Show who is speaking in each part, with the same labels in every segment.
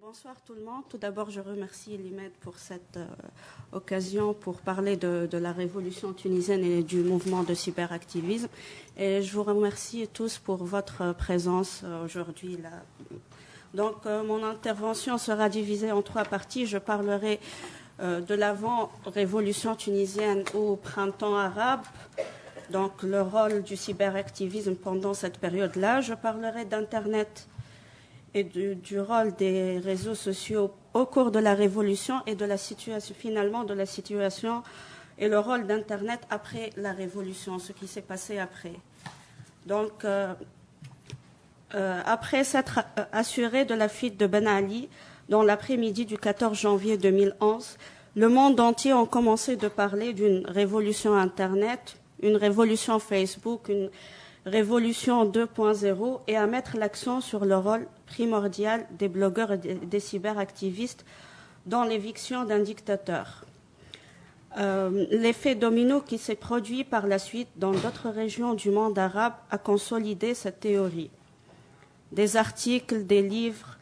Speaker 1: Bonsoir tout le monde. Tout d'abord, je remercie l'IMED pour cette occasion pour parler de la révolution tunisienne et du mouvement de cyberactivisme. Et je vous remercie tous pour votre présence aujourd'hui là. Donc, mon intervention sera divisée en trois parties. Je parlerai de l'avant-révolution tunisienne au printemps arabe, donc le rôle du cyberactivisme pendant cette période-là. Je parlerai d'Internet et du rôle des réseaux sociaux au cours de la révolution et de la situation, finalement, de la situation et le rôle d'Internet après la révolution, ce qui s'est passé après. Donc, après s'être assuré de la fuite de Ben Ali, dans l'après-midi du 14 janvier 2011, le monde entier a commencé de parler d'une révolution Internet, une révolution Facebook, une révolution 2.0 et à mettre l'accent sur le rôle primordial des blogueurs et des cyberactivistes dans l'éviction d'un dictateur. L'effet domino qui s'est produit par la suite dans d'autres régions du monde arabe a consolidé cette théorie. Des articles, des livres,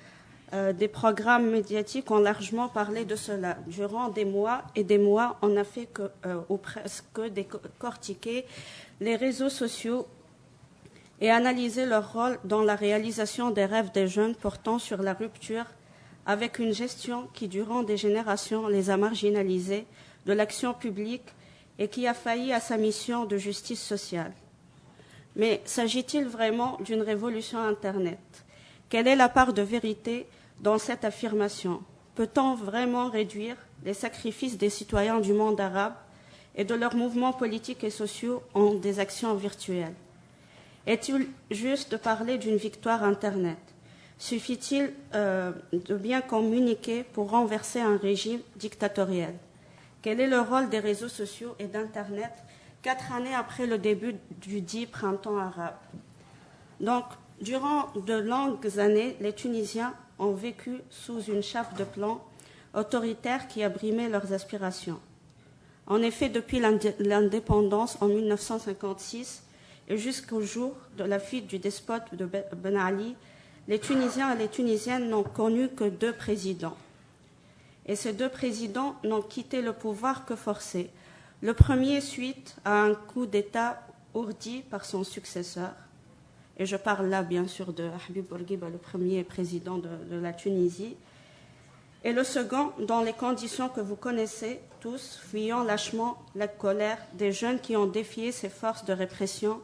Speaker 1: des programmes médiatiques ont largement parlé de cela. Durant des mois et des mois, on n'a fait ou presque décortiquer les réseaux sociaux et analyser leur rôle dans la réalisation des rêves des jeunes portant sur la rupture avec une gestion qui, durant des générations, les a marginalisés de l'action publique et qui a failli à sa mission de justice sociale. Mais s'agit-il vraiment d'une révolution Internet? Quelle est la part de vérité dans cette affirmation? Peut-on vraiment réduire les sacrifices des citoyens du monde arabe et de leurs mouvements politiques et sociaux en des actions virtuelles? Est-il juste de parler d'une victoire Internet? Suffit-il de bien communiquer pour renverser un régime dictatorial? Quel est le rôle des réseaux sociaux et d'Internet 4 années après le début du dit printemps arabe? Donc, durant de longues années, les Tunisiens ont vécu sous une chape de plomb autoritaire qui a brimé leurs aspirations. En effet, depuis l'indépendance en 1956, et jusqu'au jour de la fuite du despote de Ben Ali, les Tunisiens et les Tunisiennes n'ont connu que 2 présidents. Et ces 2 présidents n'ont quitté le pouvoir que forcés. Le premier suite à un coup d'État ourdi par son successeur. Et je parle là, bien sûr, de Habib Bourguiba, le premier président de la Tunisie. Et le second, dans les conditions que vous connaissez tous, fuyant lâchement la colère des jeunes qui ont défié ces forces de répression,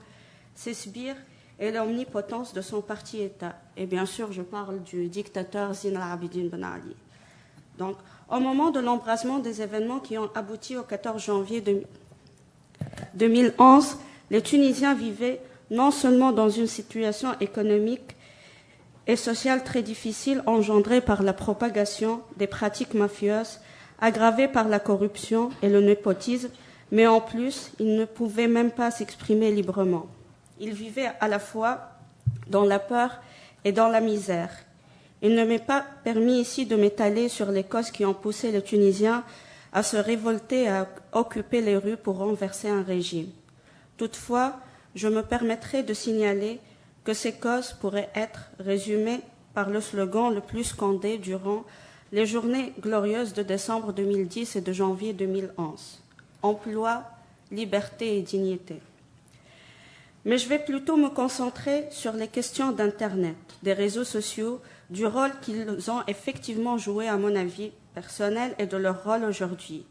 Speaker 1: ses sbires et l'omnipotence de son parti-État. Et bien sûr, je parle du dictateur Zine al-Abidine Ben Ali. Donc, au moment de l'embrasement des événements qui ont abouti au 14 janvier 2011, les Tunisiens vivaient non seulement dans une situation économique et sociale très difficile engendrée par la propagation des pratiques mafieuses, aggravée par la corruption et le népotisme, mais en plus, ils ne pouvaient même pas s'exprimer librement. Ils vivaient à la fois dans la peur et dans la misère. Il ne m'est pas permis ici de m'étaler sur les causes qui ont poussé les Tunisiens à se révolter et à occuper les rues pour renverser un régime. Toutefois, je me permettrai de signaler que ces causes pourraient être résumées par le slogan le plus scandé durant les journées glorieuses de décembre 2010 et de janvier 2011. Emploi, liberté et dignité. Mais je vais plutôt me concentrer sur les questions d'Internet, des réseaux sociaux, du rôle qu'ils ont effectivement joué à mon avis personnel et de leur rôle aujourd'hui.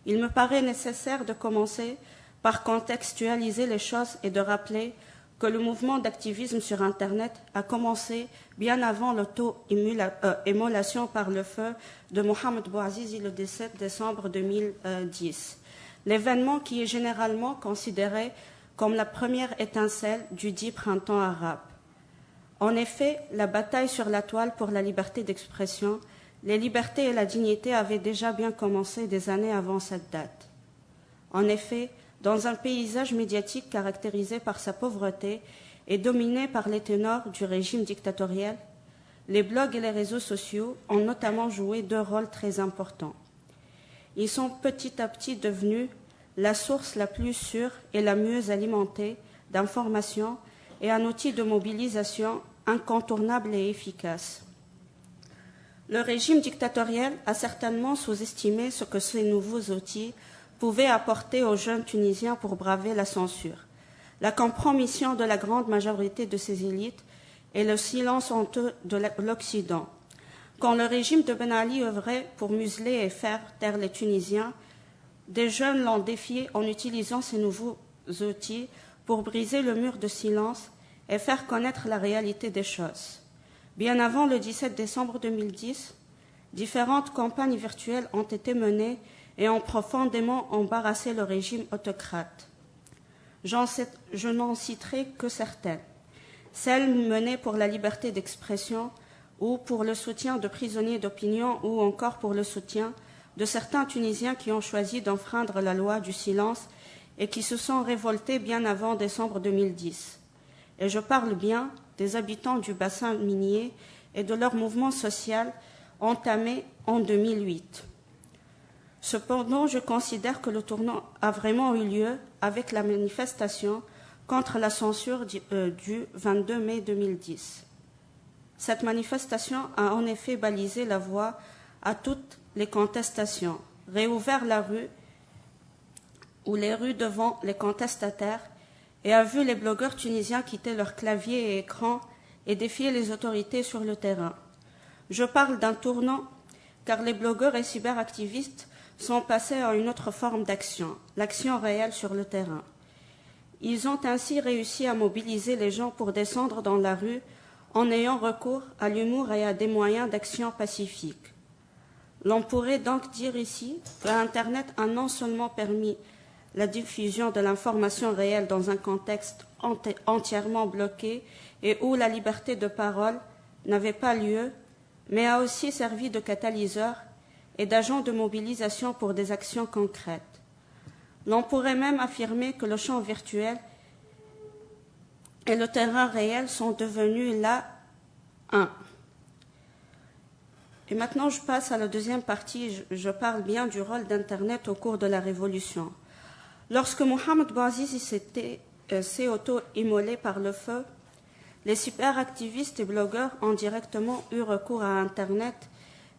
Speaker 1: Il me paraît nécessaire de commencer par contextualiser les choses et de rappeler que le mouvement d'activisme sur Internet a commencé bien avant l'auto-immolation par le feu de Mohamed Bouazizi le 17 décembre 2010. L'événement qui est généralement considéré comme la première étincelle du dit printemps arabe. En effet, la bataille sur la toile pour la liberté d'expression, les libertés et la dignité avaient déjà bien commencé des années avant cette date. En effet, dans un paysage médiatique caractérisé par sa pauvreté et dominé par les ténors du régime dictatorial, les blogs et les réseaux sociaux ont notamment joué 2 rôles très importants. Ils sont petit à petit devenus la source la plus sûre et la mieux alimentée d'informations et un outil de mobilisation incontournable et efficace. Le régime dictatorial a certainement sous-estimé ce que ces nouveaux outils pouvaient apporter aux jeunes Tunisiens pour braver la censure, la compromission de la grande majorité de ses élites et le silence honteux de l'Occident. Quand le régime de Ben Ali œuvrait pour museler et faire taire les Tunisiens, des jeunes l'ont défié en utilisant ces nouveaux outils pour briser le mur de silence et faire connaître la réalité des choses. Bien avant le 17 décembre 2010, différentes campagnes virtuelles ont été menées et ont profondément embarrassé le régime autocrate. Je n'en citerai que certaines. Celles menées pour la liberté d'expression ou pour le soutien de prisonniers d'opinion ou encore pour le soutien de certains Tunisiens qui ont choisi d'enfreindre la loi du silence et qui se sont révoltés bien avant décembre 2010. Et je parle bien des habitants du bassin minier et de leur mouvement social entamé en 2008. Cependant, je considère que le tournant a vraiment eu lieu avec la manifestation contre la censure du 22 mai 2010. Cette manifestation a en effet balisé la voie à toutes les contestations, réouvert la rue ou les rues devant les contestataires et a vu les blogueurs tunisiens quitter leurs claviers et écrans et défier les autorités sur le terrain. Je parle d'un tournant car les blogueurs et cyberactivistes sont passés à une autre forme d'action, l'action réelle sur le terrain. Ils ont ainsi réussi à mobiliser les gens pour descendre dans la rue en ayant recours à l'humour et à des moyens d'action pacifiques. L'on pourrait donc dire ici que Internet a non seulement permis la diffusion de l'information réelle dans un contexte entièrement bloqué et où la liberté de parole n'avait pas lieu, mais a aussi servi de catalyseur et d'agent de mobilisation pour des actions concrètes. L'on pourrait même affirmer que le champ virtuel et le terrain réel sont devenus là un. Et maintenant, je passe à la deuxième partie. Je parle bien du rôle d'Internet au cours de la Révolution. Lorsque Mohamed Bouazizi s'est auto-immolé par le feu, les cyberactivistes et blogueurs ont directement eu recours à Internet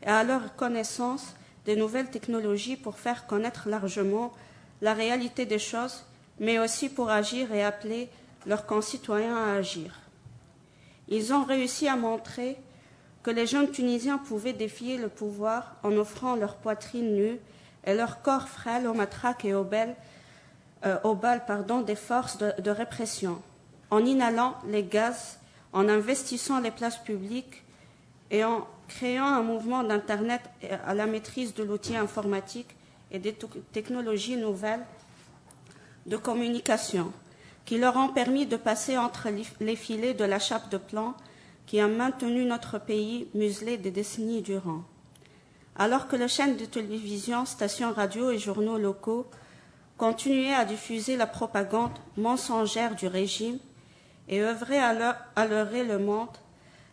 Speaker 1: et à leur connaissance des nouvelles technologies pour faire connaître largement la réalité des choses, mais aussi pour agir et appeler leurs concitoyens à agir. Ils ont réussi à montrer que les jeunes Tunisiens pouvaient défier le pouvoir en offrant leur poitrine nue et leur corps frêle aux matraques et aux balles des forces de répression, en inhalant les gaz, en investissant les places publiques et en créant un mouvement d'Internet à la maîtrise de l'outil informatique et des technologies nouvelles de communication qui leur ont permis de passer entre les filets de la chape de plomb qui a maintenu notre pays muselé des décennies durant. Alors que les chaînes de télévision, stations radio et journaux locaux continuaient à diffuser la propagande mensongère du régime et œuvraient à leurrer le monde,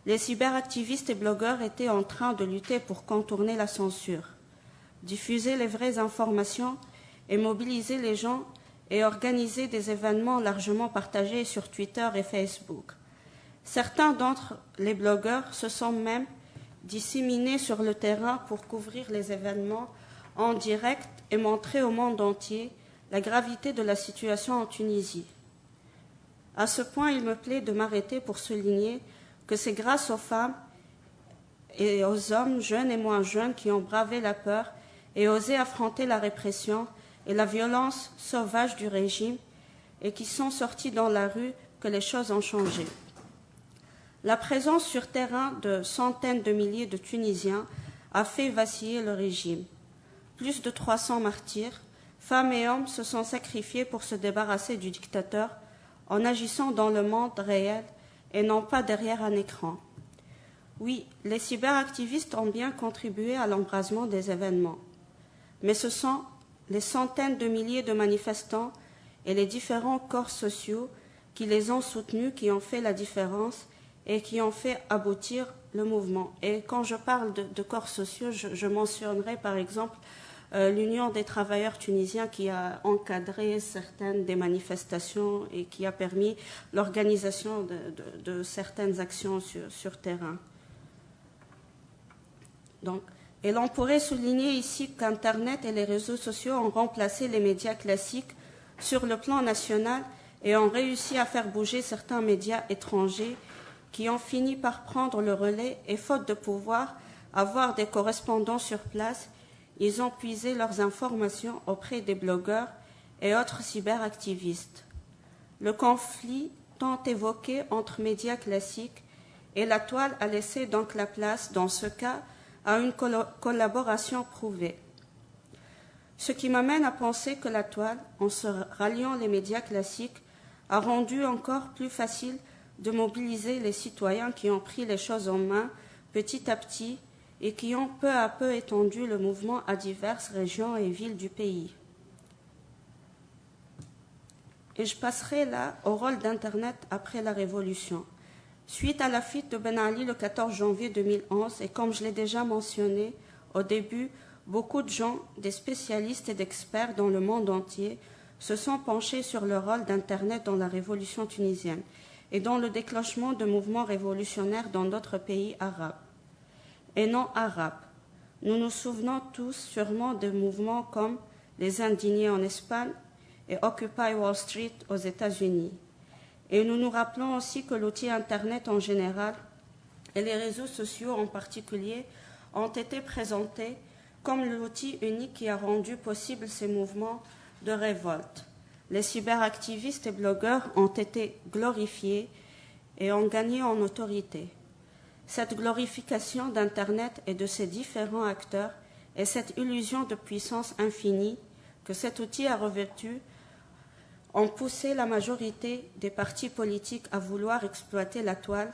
Speaker 1: les cyberactivistes et blogueurs étaient en train de lutter pour contourner la censure, diffuser les vraies informations et mobiliser les gens et organiser des événements largement partagés sur Twitter et Facebook. Certains d'entre les blogueurs se sont même disséminés sur le terrain pour couvrir les événements en direct et montrer au monde entier la gravité de la situation en Tunisie. À ce point, il me plaît de m'arrêter pour souligner que c'est grâce aux femmes et aux hommes, jeunes et moins jeunes, qui ont bravé la peur et osé affronter la répression et la violence sauvage du régime et qui sont sortis dans la rue que les choses ont changé. La présence sur terrain de centaines de milliers de Tunisiens a fait vaciller le régime. Plus de 300 martyrs, femmes et hommes se sont sacrifiés pour se débarrasser du dictateur en agissant dans le monde réel et non pas derrière un écran. Oui, les cyberactivistes ont bien contribué à l'embrasement des événements, mais ce sont les centaines de milliers de manifestants et les différents corps sociaux qui les ont soutenus qui ont fait la différence et qui ont fait aboutir le mouvement. Et quand je parle de corps sociaux, je mentionnerai par exemple l'Union des travailleurs tunisiens qui a encadré certaines des manifestations et qui a permis l'organisation de certaines actions sur terrain. Donc, et l'on pourrait souligner ici qu'Internet et les réseaux sociaux ont remplacé les médias classiques sur le plan national et ont réussi à faire bouger certains médias étrangers qui ont fini par prendre le relais et, faute de pouvoir avoir des correspondants sur place, ils ont puisé leurs informations auprès des blogueurs et autres cyberactivistes. Le conflit tant évoqué entre médias classiques et la toile a laissé donc la place, dans ce cas, à une collaboration prouvée. Ce qui m'amène à penser que la toile, en se ralliant les médias classiques, a rendu encore plus facile de mobiliser les citoyens qui ont pris les choses en main petit à petit et qui ont peu à peu étendu le mouvement à diverses régions et villes du pays. Et je passerai là au rôle d'Internet après la Révolution. Suite à la fuite de Ben Ali le 14 janvier 2011, et comme je l'ai déjà mentionné au début, beaucoup de gens, des spécialistes et d'experts dans le monde entier, se sont penchés sur le rôle d'Internet dans la révolution tunisienne et dans le déclenchement de mouvements révolutionnaires dans d'autres pays arabes et non arabes. Nous nous souvenons tous sûrement de mouvements comme les Indignés en Espagne et Occupy Wall Street aux États-Unis. Et nous nous rappelons aussi que l'outil Internet en général et les réseaux sociaux en particulier ont été présentés comme l'outil unique qui a rendu possible ces mouvements de révolte. Les cyberactivistes et blogueurs ont été glorifiés et ont gagné en autorité. Cette glorification d'Internet et de ses différents acteurs et cette illusion de puissance infinie que cet outil a revêtue ont poussé la majorité des partis politiques à vouloir exploiter la toile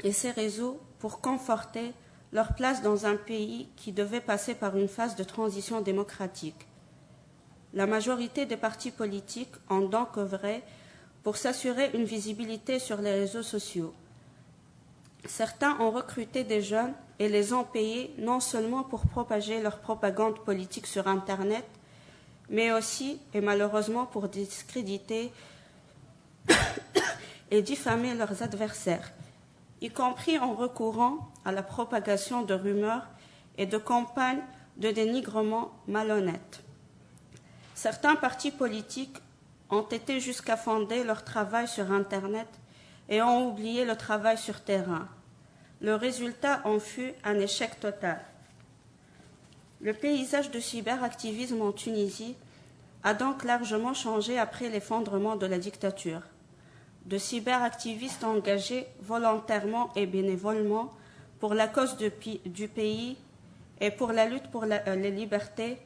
Speaker 1: et ses réseaux pour conforter leur place dans un pays qui devait passer par une phase de transition démocratique. La majorité des partis politiques ont donc œuvré pour s'assurer une visibilité sur les réseaux sociaux. Certains ont recruté des jeunes et les ont payés non seulement pour propager leur propagande politique sur Internet, mais aussi, et malheureusement, pour discréditer et diffamer leurs adversaires, y compris en recourant à la propagation de rumeurs et de campagnes de dénigrement malhonnêtes. Certains partis politiques ont été jusqu'à fonder leur travail sur Internet et ont oublié le travail sur terrain. Le résultat en fut un échec total. Le paysage de cyberactivisme en Tunisie a donc largement changé après l'effondrement de la dictature. De cyberactivistes engagés volontairement et bénévolement pour la cause du pays et pour la lutte pour les libertés,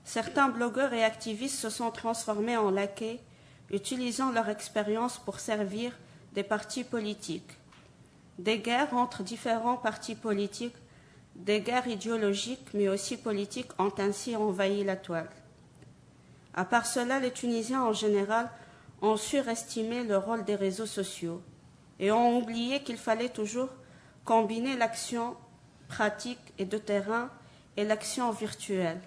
Speaker 1: certains blogueurs et activistes se sont transformés en laquais, utilisant leur expérience pour servir des partis politiques. Des guerres entre différents partis politiques, des guerres idéologiques mais aussi politiques ont ainsi envahi la toile. À part cela, les Tunisiens en général ont surestimé le rôle des réseaux sociaux et ont oublié qu'il fallait toujours combiner l'action pratique et de terrain et l'action virtuelle,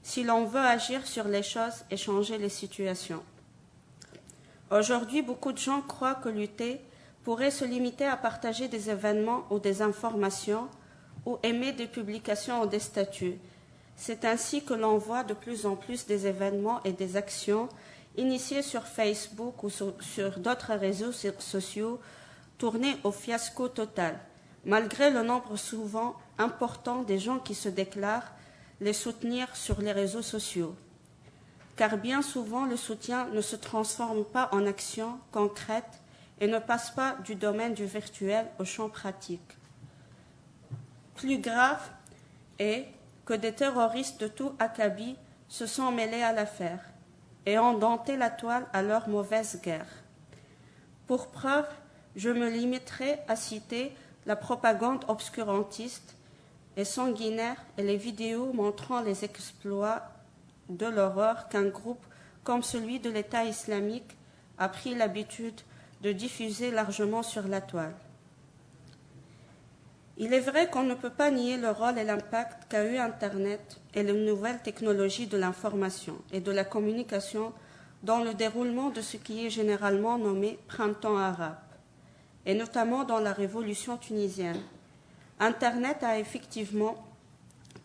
Speaker 1: si l'on veut agir sur les choses et changer les situations. Aujourd'hui, beaucoup de gens croient que lutter pourrait se limiter à partager des événements ou des informations ou aimer des publications ou des statuts. C'est ainsi que l'on voit de plus en plus des événements et des actions initiées sur Facebook ou sur d'autres réseaux sociaux tourner au fiasco total, malgré le nombre souvent important des gens qui se déclarent les soutenir sur les réseaux sociaux. Car bien souvent, le soutien ne se transforme pas en action concrète et ne passe pas du domaine du virtuel au champ pratique. Plus grave est que des terroristes de tout acabit se sont mêlés à l'affaire et ont denté la toile à leur mauvaise guerre. Pour preuve, je me limiterai à citer la propagande obscurantiste et sanguinaire et les vidéos montrant les exploits de l'horreur qu'un groupe comme celui de l'État islamique a pris l'habitude de diffuser largement sur la toile. Il est vrai qu'on ne peut pas nier le rôle et l'impact qu'a eu Internet et les nouvelles technologies de l'information et de la communication dans le déroulement de ce qui est généralement nommé printemps arabe, et notamment dans la révolution tunisienne. Internet a effectivement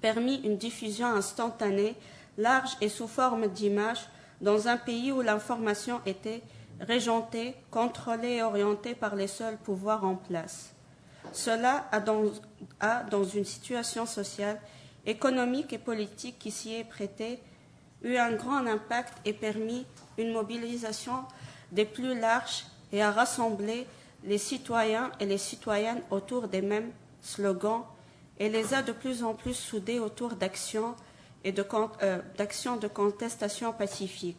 Speaker 1: permis une diffusion instantanée, large et sous forme d'images dans un pays où l'information était régentée, contrôlée et orientée par les seuls pouvoirs en place. Cela a dans une situation sociale, économique et politique qui s'y est prêtée, eu un grand impact et permis une mobilisation des plus larges et a rassemblé les citoyens et les citoyennes autour des mêmes slogans et les a de plus en plus soudés autour d'actions de contestation pacifique,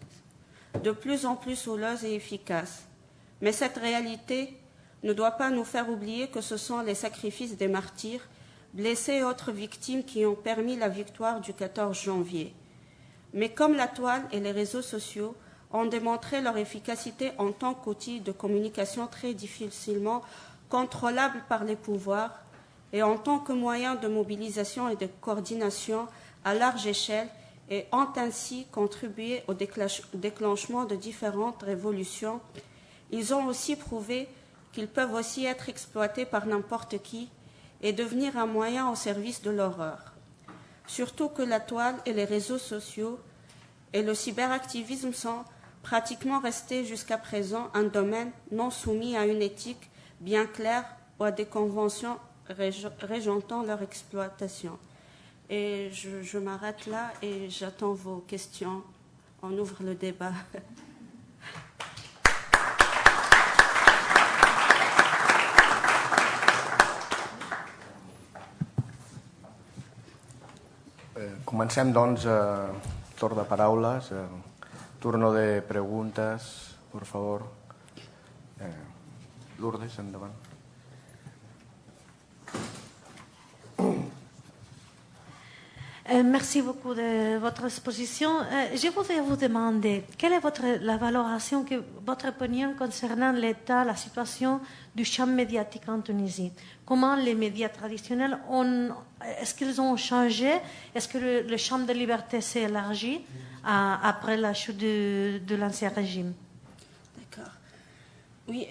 Speaker 1: de plus en plus houleuses et efficaces. Mais cette réalité ne doit pas nous faire oublier que ce sont les sacrifices des martyrs, blessés et autres victimes qui ont permis la victoire du 14 janvier. Mais comme la toile et les réseaux sociaux ont démontré leur efficacité en tant qu'outil de communication très difficilement contrôlable par les pouvoirs et en tant que moyen de mobilisation et de coordination à large échelle et ont ainsi contribué au déclenchement de différentes révolutions, ils ont aussi prouvé qu'ils peuvent aussi être exploités par n'importe qui et devenir un moyen au service de l'horreur. Surtout que la toile et les réseaux sociaux et le cyberactivisme sont pratiquement restés jusqu'à présent un domaine non soumis à une éthique bien claire ou à des conventions régentant leur exploitation. Et je m'arrête là et j'attends vos questions. On ouvre le débat.
Speaker 2: Comencem, doncs, torn de paraules, turno de preguntes, por favor. Lourdes, endavant.
Speaker 3: Merci beaucoup de votre exposition. Je voudrais vous demander, quelle est la valoration, votre opinion concernant l'état, la situation du champ médiatique en Tunisie? Comment les médias traditionnels est-ce qu'ils ont changé? Est-ce que le champ de liberté s'est élargi après la chute de l'ancien régime?
Speaker 1: D'accord. Oui,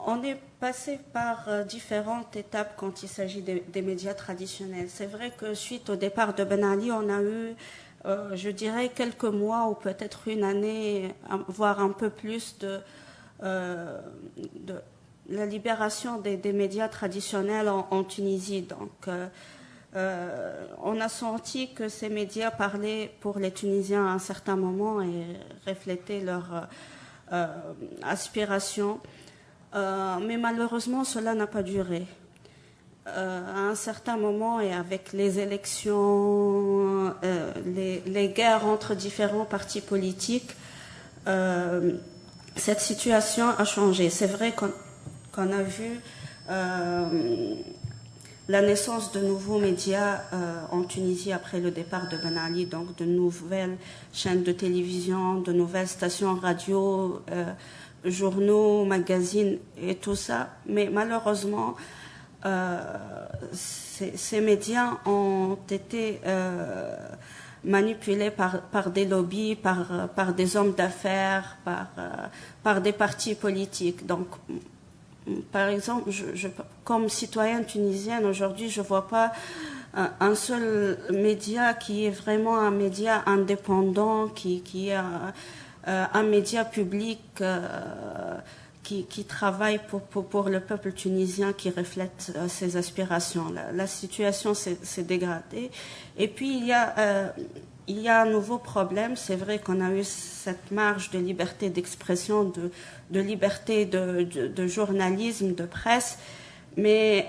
Speaker 1: on est passé par différentes étapes quand il s'agit des médias traditionnels. C'est vrai que suite au départ de Ben Ali, on a eu, je dirais, quelques mois ou peut-être une année, voire un peu plus de la libération des médias traditionnels en Tunisie. Donc, on a senti que ces médias parlaient pour les Tunisiens à un certain moment et reflétaient leurs aspirations. Mais malheureusement, cela n'a pas duré. À un certain moment, et avec les élections, les guerres entre différents partis politiques, cette situation a changé. C'est vrai qu'on a vu la naissance de nouveaux médias en Tunisie après le départ de Ben Ali, donc de nouvelles chaînes de télévision, de nouvelles stations radio, journaux, magazines et tout ça. Mais malheureusement, ces médias ont été manipulés par des lobbies, par des hommes d'affaires, par des partis politiques. Donc, par exemple, comme citoyenne tunisienne, aujourd'hui, je ne vois pas un seul média qui est vraiment un média indépendant, qui est un média public qui travaille pour le peuple tunisien, qui reflète ses aspirations. La situation s'est dégradée. Et puis, il y a un nouveau problème. C'est vrai qu'on a eu cette marge de liberté d'expression, de liberté de journalisme, de presse, mais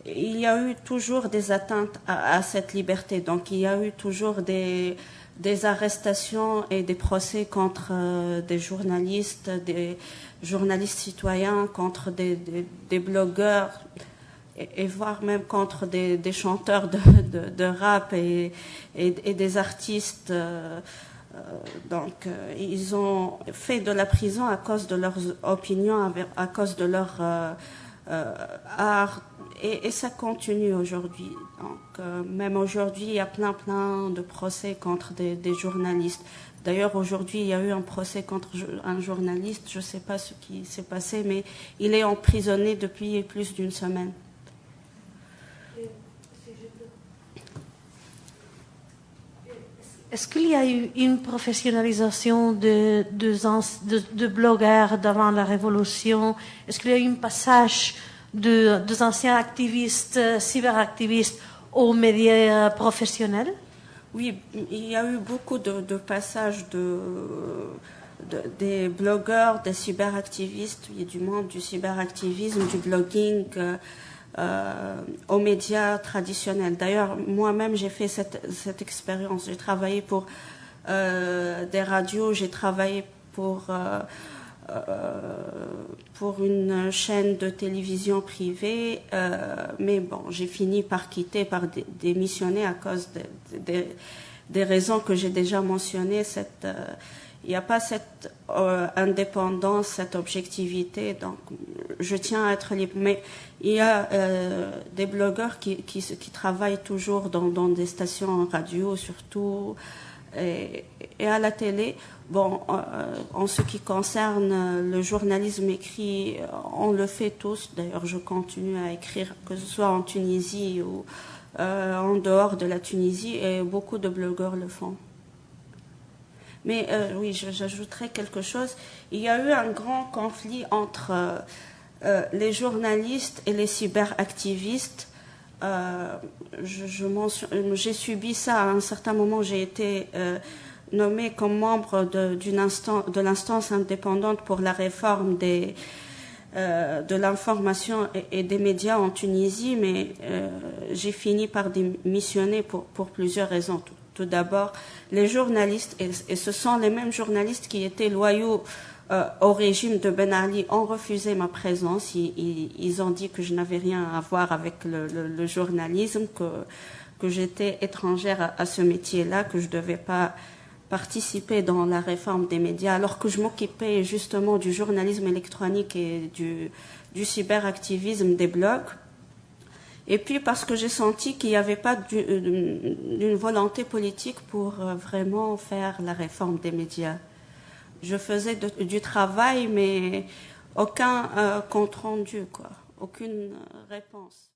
Speaker 1: il y a eu toujours des atteintes à cette liberté. Donc, il y a eu toujours des arrestations et des procès contre des journalistes citoyens, contre des blogueurs et voire même contre des chanteurs de rap et des artistes. Donc, ils ont fait de la prison à cause de leurs opinions, à cause de leur art. Et ça continue aujourd'hui. Donc, même aujourd'hui, il y a plein de procès contre des journalistes. D'ailleurs, aujourd'hui, il y a eu un procès contre un journaliste. Je ne sais pas ce qui s'est passé, mais il est emprisonné depuis plus d'une semaine.
Speaker 3: Est-ce qu'il y a eu une professionnalisation de blogueurs d'avant la Révolution? Est-ce qu'il y a eu un passage des anciens activistes, cyberactivistes, aux médias professionnels?
Speaker 1: Oui, il y a eu beaucoup de passages des blogueurs, des cyberactivistes, du monde du cyberactivisme, du blogging aux médias traditionnels. D'ailleurs, moi-même, j'ai fait cette expérience. J'ai travaillé pour des radios, j'ai travaillé pour une chaîne de télévision privée, mais bon, j'ai fini par quitter, par démissionner à cause des raisons que j'ai déjà mentionnées. Il n'y a pas cette indépendance, cette objectivité, donc je tiens à être libre. Mais il y a des blogueurs qui travaillent toujours dans des stations radio, surtout, et à la télé. Bon, en ce qui concerne le journalisme écrit, on le fait tous. D'ailleurs, je continue à écrire, que ce soit en Tunisie ou en dehors de la Tunisie, et beaucoup de blogueurs le font. Mais oui, j'ajouterais quelque chose. Il y a eu un grand conflit entre les journalistes et les cyberactivistes. J'ai subi ça à un certain moment. J'ai été nommée comme membre de l'instance indépendante pour la réforme de l'information et des médias en Tunisie, mais j'ai fini par démissionner pour plusieurs raisons. Tout d'abord, les journalistes, et ce sont les mêmes journalistes qui étaient loyaux au régime de Ben Ali, ont refusé ma présence. Ils ont dit que je n'avais rien à voir avec le journalisme, que j'étais étrangère à ce métier-là, que je ne devais pas participer dans la réforme des médias, alors que je m'occupais justement du journalisme électronique et du cyberactivisme, des blogs. Et puis parce que j'ai senti qu'il n'y avait pas d'une volonté politique pour vraiment faire la réforme des médias. Je faisais du travail, mais aucun compte rendu, aucune réponse.